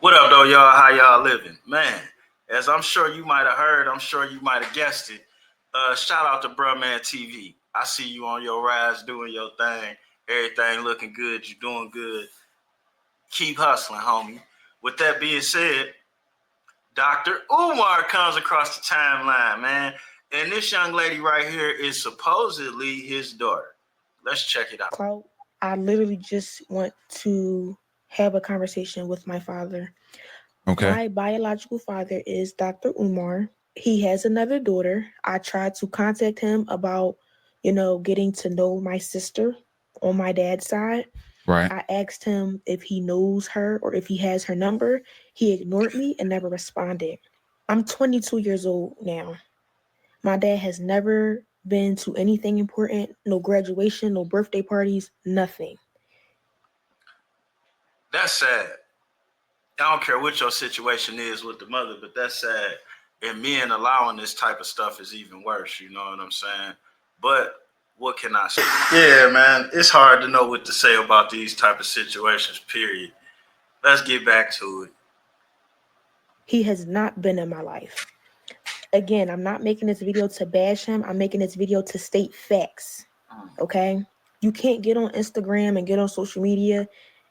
What up, though, y'all? How y'all living? Man, as I'm sure you might have heard, I'm sure you might have guessed it. Shout out to Bruh Man TV. I see you on your rise doing your thing. Everything looking good. You doing good. Keep hustling, homie. With that being said, Dr. Umar comes across the timeline, man. And this young lady right here is supposedly his daughter. Let's check it out. Clout. I literally just want to have a conversation with my father. Okay. My biological father is Dr. Umar. He has another daughter. I tried to contact him about, getting to know my sister on my dad's side. Right. I asked him if he knows her or if he has her number. He ignored me and never responded. I'm 22 years old now. My dad has never been to anything important, no graduation, no birthday parties, nothing. That's sad. I don't care what your situation is with the mother, but that's sad. And men allowing this type of stuff is even worse. You know what I'm saying? But what can I say? Yeah, man, it's hard to know what to say about these type of situations. Period. Let's get back to it. He has not been in my life. Again, I'm not making this video to bash him. I'm making this video to state facts. Okay? You can't get on Instagram and get on social media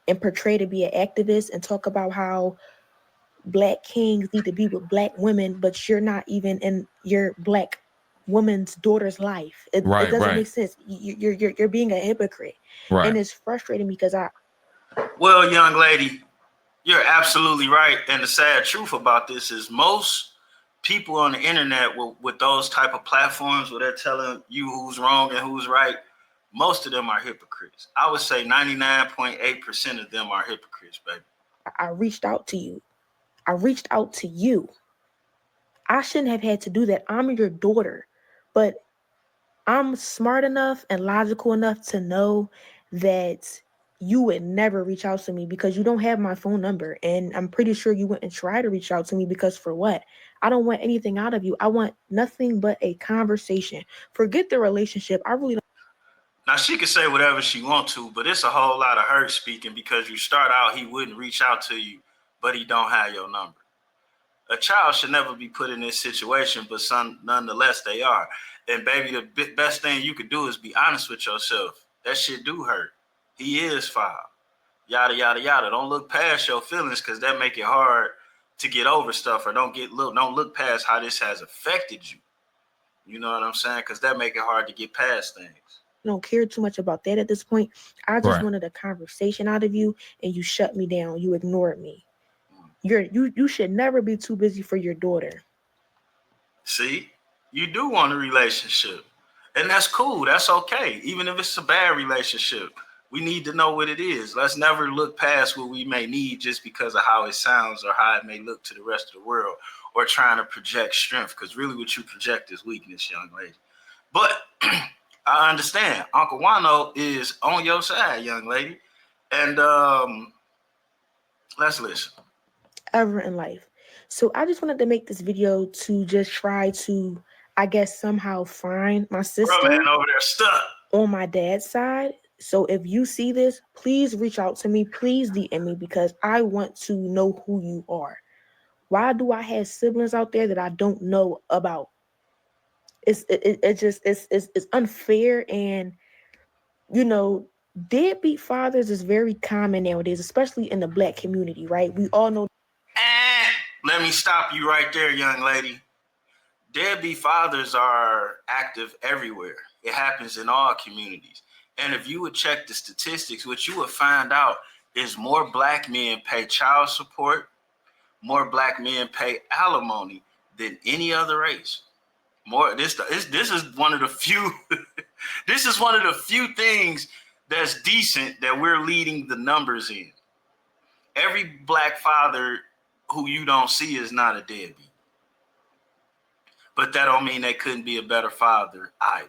and portray to be an activist and talk about how black kings need to be with black women, but you're not even in your black woman's daughter's life. It Right. doesn't Right. make sense. You're being a hypocrite, and Right. it's frustrating because Well, young lady, you're absolutely right. And the sad truth about this is most people on the internet with those type of platforms where they're telling you who's wrong and who's right, most of them are hypocrites. I would say 99.8% of them are hypocrites, baby. I reached out to you. I reached out to you. I shouldn't have had to do that. I'm your daughter, but I'm smart enough and logical enough to know that you would never reach out to me because you don't have my phone number. And I'm pretty sure you wouldn't try to reach out to me because for what? I don't want anything out of you. I want nothing but a conversation. Forget the relationship. I really don't. Now she can say whatever she want to, but it's a whole lot of her speaking because you start out he wouldn't reach out to you, but he don't have your number. A child should never be put in this situation, but nonetheless they are. And baby, the best thing you could do is be honest with yourself. That shit do hurt. He is foul. Yada yada yada. Don't look past your feelings because that make it hard to get over stuff, or don't look past how this has affected you. You know what I'm saying? Because that make it hard to get past things. Don't care too much about that at this point. I just Right. wanted a conversation out of you and you shut me down. You ignored me. You should never be too busy for your daughter. See, you do want a relationship, and that's cool. That's okay. Even if it's a bad relationship, we need to know what it is. Let's never look past what we may need just because of how it sounds or how it may look to the rest of the world, or trying to project strength. Because really, what you project is weakness, young lady. But I understand. Uncle Juan-o is on your side, young lady, and let's listen. Ever in life. So I just wanted to make this video to just try to, I guess, somehow find my Bro, man, sister over there stuck. on my dad's side. So if you see this, please reach out to me. Please DM me because I want to know who you are. Why do I have siblings out there that I don't know about? It just it's unfair, and you know deadbeat fathers is very common nowadays, especially in the black community, right? We all know. Let me stop you right there, young lady. Deadbeat fathers are active everywhere. It happens in all communities. And if you would check the statistics, what you would find out is more black men pay child support, more black men pay alimony than any other race. More this is one of the few this is one of the few things that's decent that we're leading the numbers in. Every black father who you don't see is not a deadbeat. But that don't mean they couldn't be a better father either.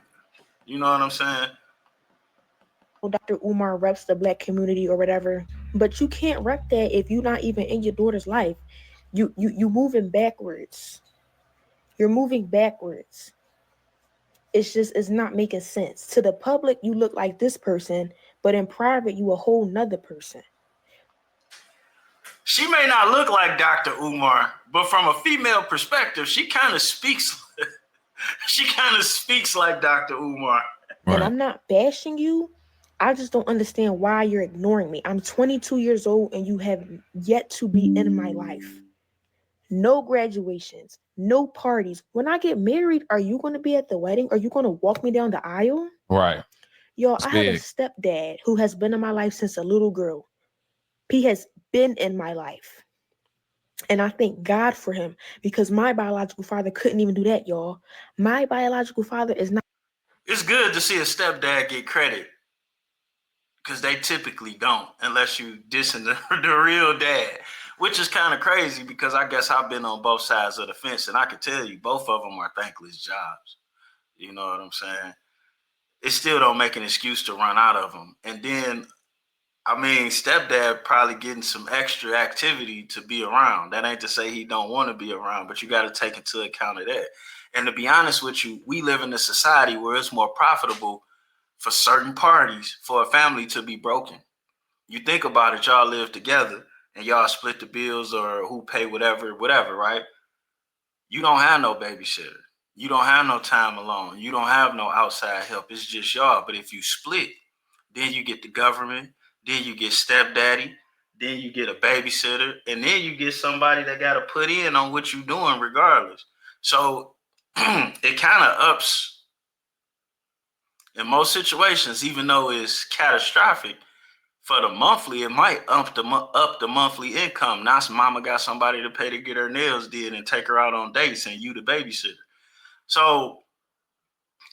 You know what I'm saying? Dr. Umar reps the black community or whatever, but you can't rep that if you're not even in your daughter's life. You moving backwards. You're moving backwards. It's not making sense. To the public, you look like this person, but in private, you a whole nother person. She may not look like Dr. Umar, but from a female perspective, she kind of speaks. She kind of speaks like Dr. Umar. And Right. I'm not bashing you. I just don't understand why you're ignoring me. I'm 22 years old and you have yet to be in my life. No graduations, no parties. When I get married, are you going to be at the wedding? Are you going to walk me down the aisle? Right. Yo, It's I have a big. stepdad who has been in my life since a little girl. He has been in my life. And I thank God for him because my biological father couldn't even do that, y'all. My biological father is not. It's good to see a stepdad get credit because they typically don't unless you dissing the real dad, which is kind of crazy because I guess I've been on both sides of the fence and I can tell you both of them are thankless jobs. You know what I'm saying? It still don't make an excuse to run out of them. And then, I mean, stepdad probably getting some extra activity to be around. That ain't to say he don't want to be around, but you got to take into account of that. And to be honest with you, we live in a society where it's more profitable for certain parties for a family to be broken. You think about it, y'all live together and y'all split the bills or who pay whatever, right? You don't have no babysitter. You don't have no time alone. You don't have no outside help. It's just y'all. But if you split, then you get the government, then you get stepdaddy, then you get a babysitter, and then you get somebody that got to put in on what you're doing regardless. So it kind of ups in most situations, even though it's catastrophic. For the monthly, it might up the monthly income. Now mama got somebody to pay to get her nails did and take her out on dates and you the babysitter. So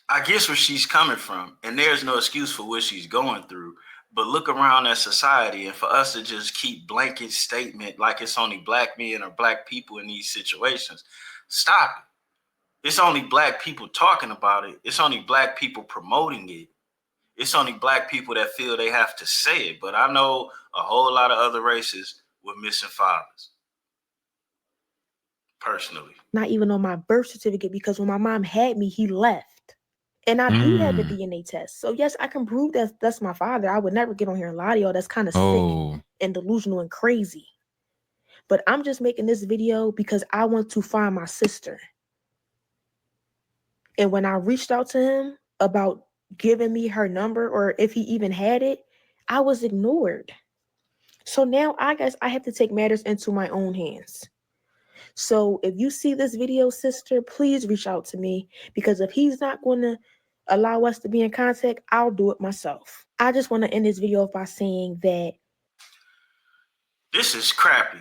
I guess where she's coming from, and there's no excuse for what she's going through. But look around at society, and for us to just keep blanket statement like it's only black men or black people in these situations, stop it. It's only black people talking about it. It's only black people promoting it. It's only black people that feel they have to say it. But I know a whole lot of other races with missing fathers. Personally. Not even on my birth certificate because when my mom had me, he left. And I do have a DNA test. So yes, I can prove that that's my father. I would never get on here and lie to y'all. That's kind of sick and delusional and crazy. But I'm just making this video because I want to find my sister. And when I reached out to him about giving me her number or if he even had it, I was ignored. So now I guess I have to take matters into my own hands. So if you see this video, sister, please reach out to me because if he's not going to allow us to be in contact, I'll do it myself. I just want to end this video by saying that this is crappy.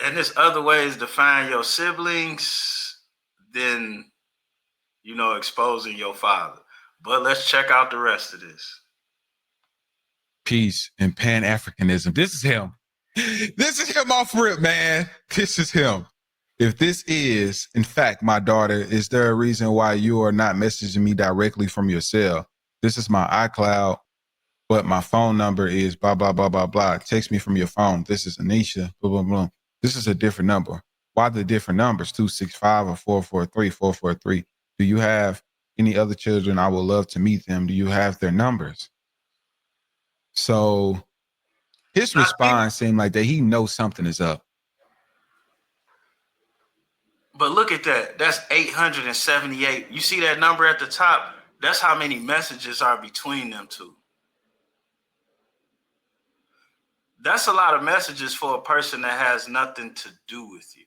And there's other ways to find your siblings than, exposing your father. But let's check out the rest of this. Peace and Pan-Africanism. This is him. This is him off rip, man. This is him. If this is, in fact, my daughter, is there a reason why you are not messaging me directly from your cell? This is my iCloud, but my phone number is blah, blah, blah, blah, blah. Text me from your phone. This is Anisha, blah, blah, blah. This is a different number. Why the different numbers, 265 or 443, 443? Do you have any other children? I would love to meet them. Do you have their numbers? So his response seemed like that he knows something is up. But look at that. That's 878. You see that number at the top? That's how many messages are between them two. That's a lot of messages for a person that has nothing to do with you.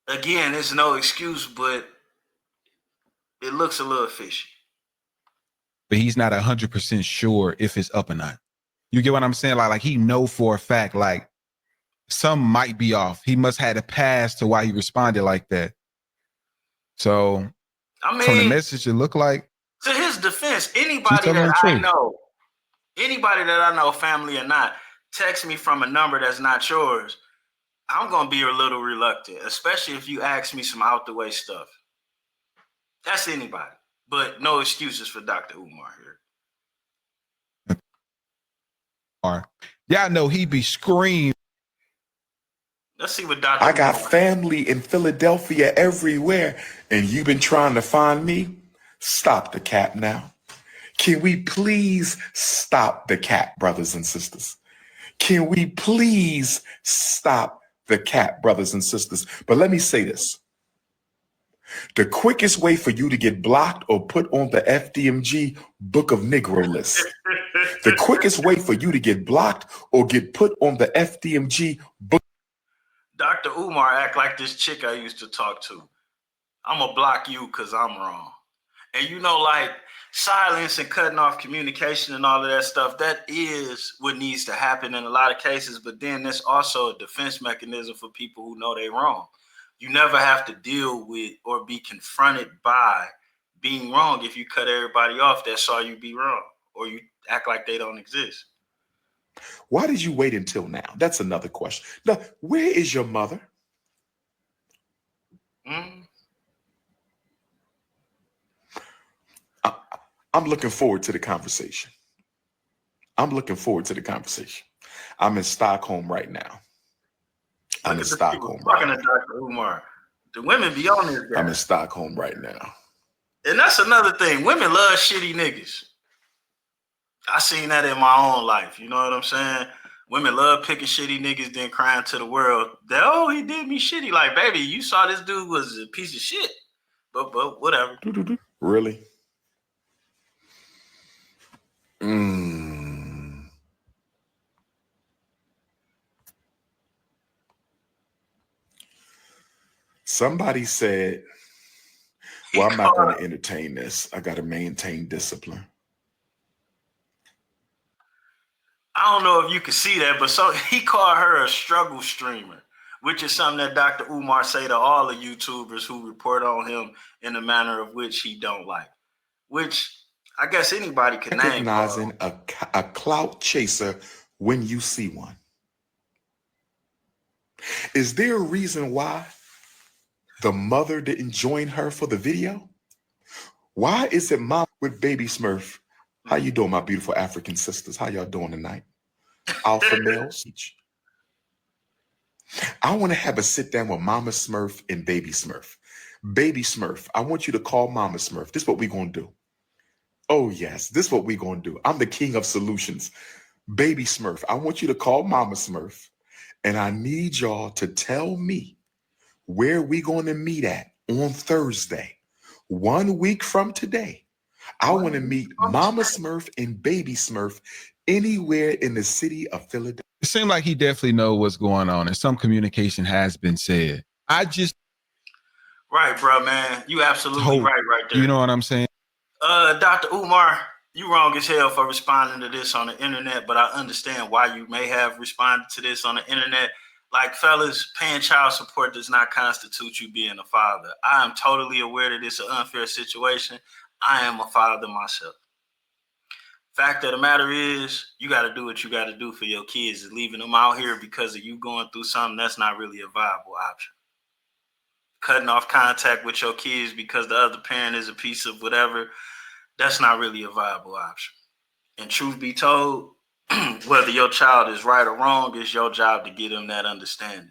Again, it's no excuse, but it looks a little fishy. But he's not 100% sure if it's up or not. You get what I'm saying? Like he know for a fact, like some might be off. He must have had a past to why he responded like that. So from the message, it looked like. To his defense, anybody that I know, family or not, text me from a number that's not yours, I'm going to be a little reluctant, especially if you ask me some out the way stuff. That's anybody, but no excuses for Dr. Umar here. Yeah, I know he be screaming. Let's see what Dr. I got family in Philadelphia everywhere, and you've been trying to find me? Stop the cap now. Can we please stop the cap, brothers and sisters? Can we please stop the cap, brothers and sisters? But let me say this. The quickest way for you to get blocked or put on the FDMG Book of Negro list, the quickest way for you to get blocked or get put on the FDMG Book. Dr. Umar act like this chick I used to talk to. I'm going to block you because I'm wrong. And you know, like silence and cutting off communication and all of that stuff, that is what needs to happen in a lot of cases. But then there's also a defense mechanism for people who know they're wrong. You never have to deal with or be confronted by being wrong. If you cut everybody off that saw you be wrong, or you act like they don't exist. Why did you wait until now? That's another question. Now, where is your mother? I'm looking forward to the conversation. I'm looking forward to the conversation. I'm in Stockholm right now. I'm in Stockholm right now. Dr. Umar. The women be on this guy. I'm in Stockholm right now. And that's another thing. Women love shitty niggas. I seen that in my own life. You know what I'm saying? Women love picking shitty niggas, then crying to the world that, oh, he did me shitty. Like, baby, you saw this dude was a piece of shit. But whatever. Really? Somebody said, well, I'm not going to entertain this. I got to maintain discipline. I don't know if you can see that, but so he called her a struggle streamer, which is something that Dr. Umar say to all the YouTubers who report on him in the manner of which he don't like, which I guess anybody can name. Recognizing a clout chaser when you see one. Is there a reason why the mother didn't join her for the video? Why is it mom with baby Smurf? How you doing, my beautiful African sisters? How y'all doing tonight? Alpha males. I want to have a sit down with Mama Smurf and Baby Smurf. Baby Smurf, I want you to call Mama Smurf. This is what we're going to do. Oh, yes, this is what we're going to do. I'm the king of solutions. Baby Smurf, I want you to call Mama Smurf, and I need y'all to tell me where we going to meet at on Thursday, 1 week from today. I want to meet Mama Smurf and Baby Smurf anywhere in the city of Philadelphia. It seems like he definitely knows what's going on, and some communication has been said. Right, bro, man. You absolutely right there. You know what I'm saying? Dr. Umar, you wrong as hell for responding to this on the internet, but I understand why you may have responded to this on the internet. Like, fellas, paying child support does not constitute you being a father. I am totally aware that it's an unfair situation. I am a father myself. Fact of the matter is, you got to do what you got to do for your kids. And leaving them out here because of you going through something, that's not really a viable option. Cutting off contact with your kids because the other parent is a piece of whatever, that's not really a viable option. And truth be told, whether your child is right or wrong, it's your job to get them that understanding.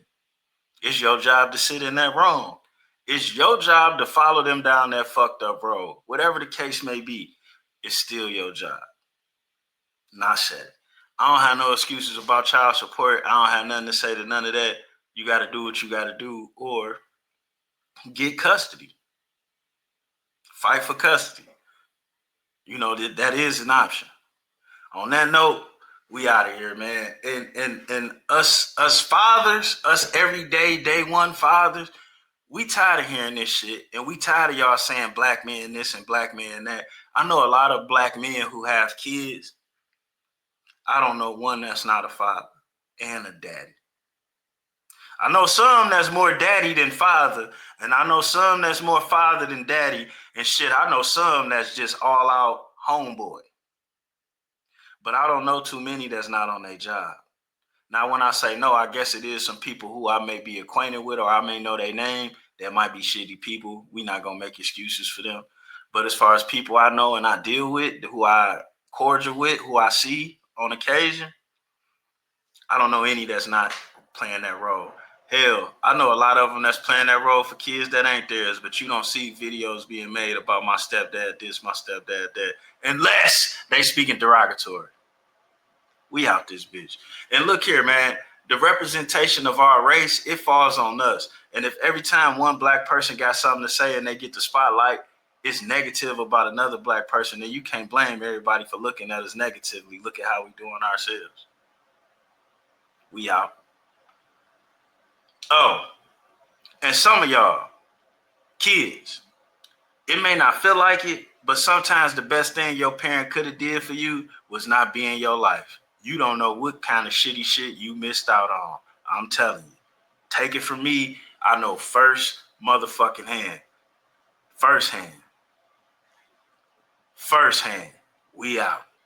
It's your job to sit in that wrong. It's your job to follow them down that fucked up road. Whatever the case may be, it's still your job. Not said. I don't have no excuses about child support. I don't have nothing to say to none of that. You got to do what you got to do, or get custody. Fight for custody. You know, that is an option. On that note, we out of here, man. And us fathers, us everyday day one fathers, we tired of hearing this shit, and we tired of y'all saying black men this and black men that. I know a lot of black men who have kids. I don't know one that's not a father and a daddy. I know some that's more daddy than father, and I know some that's more father than daddy, and shit, I know some that's just all out homeboy. But I don't know too many that's not on their job. Now, when I say no, I guess it is some people who I may be acquainted with or I may know their name. That might be shitty people. We're not going to make excuses for them. But as far as people I know and I deal with, who I cordial with, who I see on occasion, I don't know any that's not playing that role. Hell, I know a lot of them that's playing that role for kids that ain't theirs, but you don't see videos being made about my stepdad this, my stepdad that, unless they speaking derogatory. We out this bitch. And look here, man, the representation of our race, it falls on us. And if every time one black person got something to say and they get the spotlight, it's negative about another black person, then you can't blame everybody for looking at us negatively. Look at how we doing ourselves. We out. Oh, and some of y'all, kids, it may not feel like it, but sometimes the best thing your parent could have did for you was not be in your life. You don't know what kind of shitty shit you missed out on. I'm telling you. Take it from me. I know first motherfucking hand. First hand. First hand. We out.